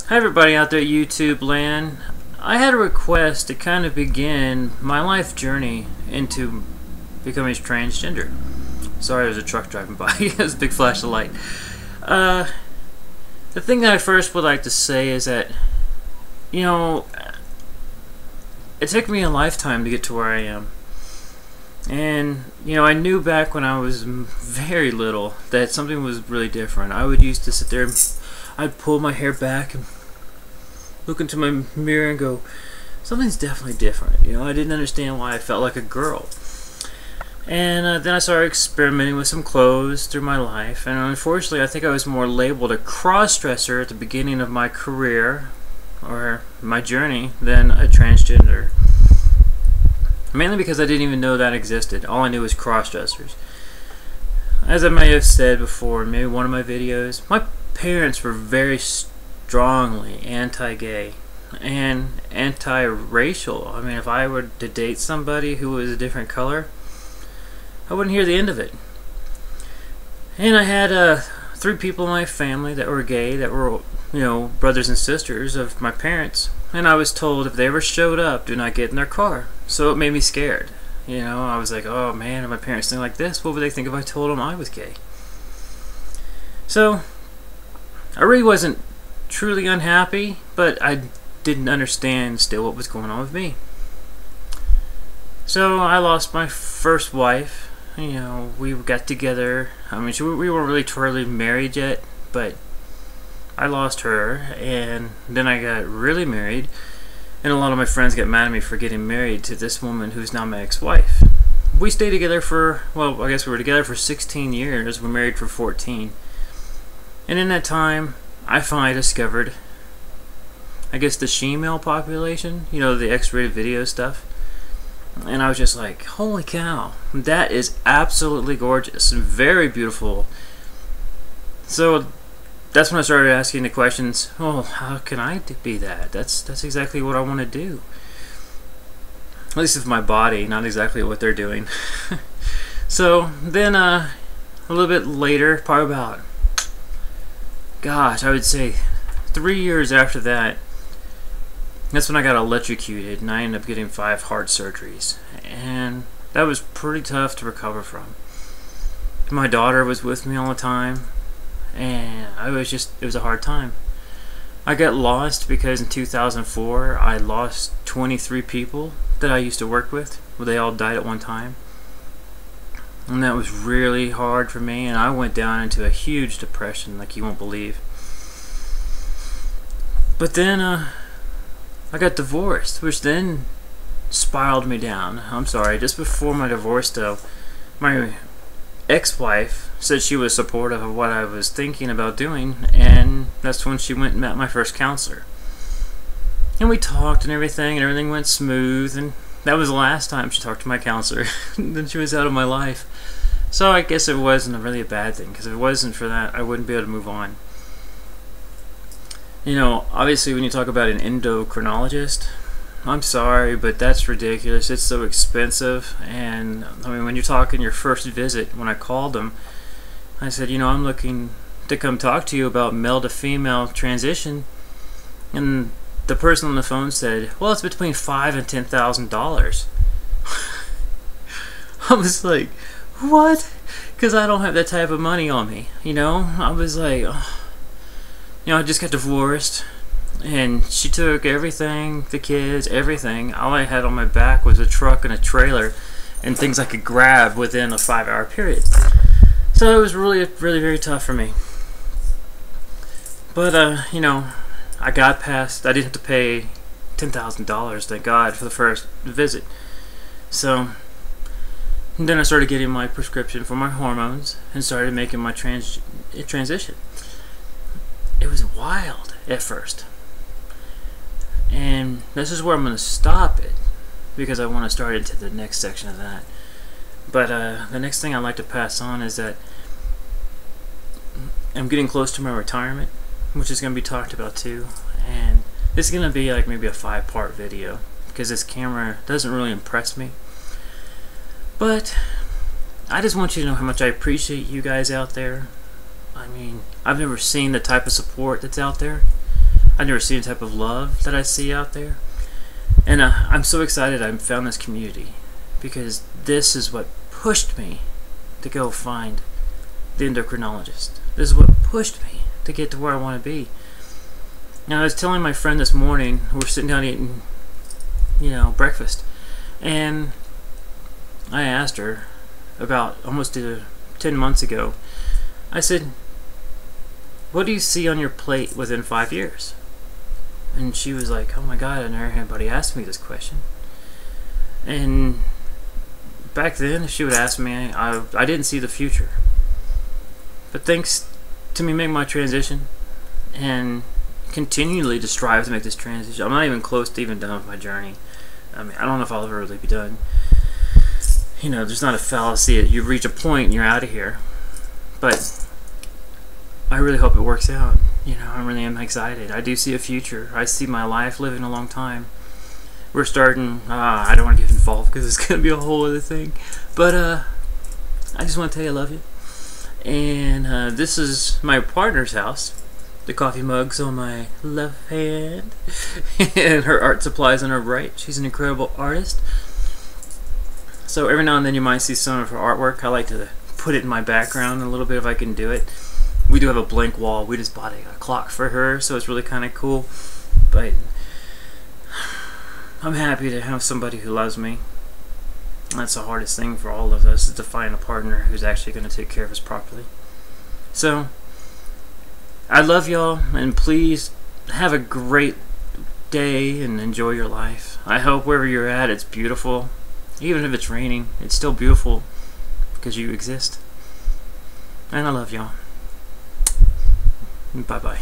Hi everybody out there at YouTube land. I had a request to kind of begin my life journey into becoming transgender. Sorry, there's a truck driving by. It has a big flash of light. The thing that I first would like to say is that, it took me a lifetime to get to where I am. And, I knew back when I was very little that something was really different. I would used to sit there and I'd pull my hair back and look into my mirror and go, something's definitely different. I didn't understand why I felt like a girl. And then I started experimenting with some clothes through my life. And unfortunately, I think I was more labeled a cross-dresser at the beginning of my career or my journey than a transgender. Mainly because I didn't even know that existed. All I knew was cross-dressers. As I may have said before in maybe one of my videos, my parents were very strongly anti-gay and anti-racial. I mean, if I were to date somebody who was a different color, I wouldn't hear the end of it. And I had 3 people in my family that were gay, that were, brothers and sisters of my parents. And I was told if they ever showed up, do not get in their car. So it made me scared. I was like, oh man, if my parents think like this, what would they think if I told them I was gay? So I really wasn't truly unhappy, but I didn't understand still what was going on with me. So I lost my first wife. We got together. I mean, we weren't really totally married yet, but I lost her, and then I got really married, and a lot of my friends got mad at me for getting married to this woman who's now my ex-wife. We stayed together for, I guess we were together for 16 years. We're married for 14. And in that time, I finally discovered, I guess, the she-male population, the X-rated video stuff. And I was just like, holy cow, that is absolutely gorgeous and very beautiful. So that's when I started asking the questions, how can I be that? That's exactly what I want to do. At least with my body, not exactly what they're doing. So then a little bit later, probably about, I would say 3 years after that, that's when I got electrocuted, and I ended up getting 5 heart surgeries. And that was pretty tough to recover from. My daughter was with me all the time, and it was a hard time. I got lost because in 2004, I lost 23 people that I used to work with. They all died at one time. And that was really hard for me, and I went down into a huge depression like you won't believe. But then I got divorced, which then spiraled me down. I'm sorry, just before my divorce though, my ex-wife said she was supportive of what I was thinking about doing, and that's when she went and met my first counselor. And we talked and everything went smooth, and that was the last time she talked to my counselor. Then she was out of my life. So I guess it wasn't really a bad thing, because if it wasn't for that, I wouldn't be able to move on. Obviously when you talk about an endocrinologist, I'm sorry, but that's ridiculous. It's so expensive. And I mean, when you're talking your first visit, when I called them, I said, I'm looking to come talk to you about male to female transition. And the person on the phone said, well, it's between $5,000 and $10,000. I was like, what? Because I don't have that type of money on me. I was like, I just got divorced, and she took everything, the kids, everything. All I had on my back was a truck and a trailer and things I could grab within a 5-hour period. So it was really, really very tough for me. But, I got past, I didn't have to pay $10,000, thank God, for the first visit. So then I started getting my prescription for my hormones and started making my transition. It was wild at first. And this is where I'm going to stop it, because I want to start into the next section of that. But the next thing I'd like to pass on is that I'm getting close to my retirement, which is going to be talked about too. And this is going to be like maybe a 5-part video, because this camera doesn't really impress me. But I just want you to know how much I appreciate you guys out there. I mean, I've never seen the type of support that's out there. I've never seen the type of love that I see out there. And I'm so excited I found this community, because this is what pushed me to go find the endocrinologist. This is what pushed me to get to where I want to be. Now, I was telling my friend this morning, we were sitting down eating, breakfast, and I asked her about almost 10 months ago, I said, what do you see on your plate within 5 years? And she was like, oh my God, I never had anybody ask me this question. And back then, if she would ask me, I didn't see the future. But thanks to me making my transition and continually to strive to make this transition, I'm not even close to even done with my journey. I mean, I don't know if I'll ever really be done. There's not a fallacy. You reach a point and you're out of here. But I really hope it works out. I really am excited. I do see a future. I see my life living a long time. We're starting, I don't want to get involved because it's going to be a whole other thing. But I just want to tell you I love you. And this is my partner's house. The coffee mug's on my left hand. And her art supplies on her right. She's an incredible artist. So every now and then you might see some of her artwork. I like to put it in my background a little bit if I can do it. We do have a blank wall. We just bought a clock for her, so it's really kind of cool. But I'm happy to have somebody who loves me. That's the hardest thing for all of us, is to find a partner who's actually going to take care of us properly. So, I love y'all, and please have a great day and enjoy your life. I hope wherever you're at, it's beautiful. Even if it's raining, it's still beautiful because you exist. And I love y'all. Bye-bye.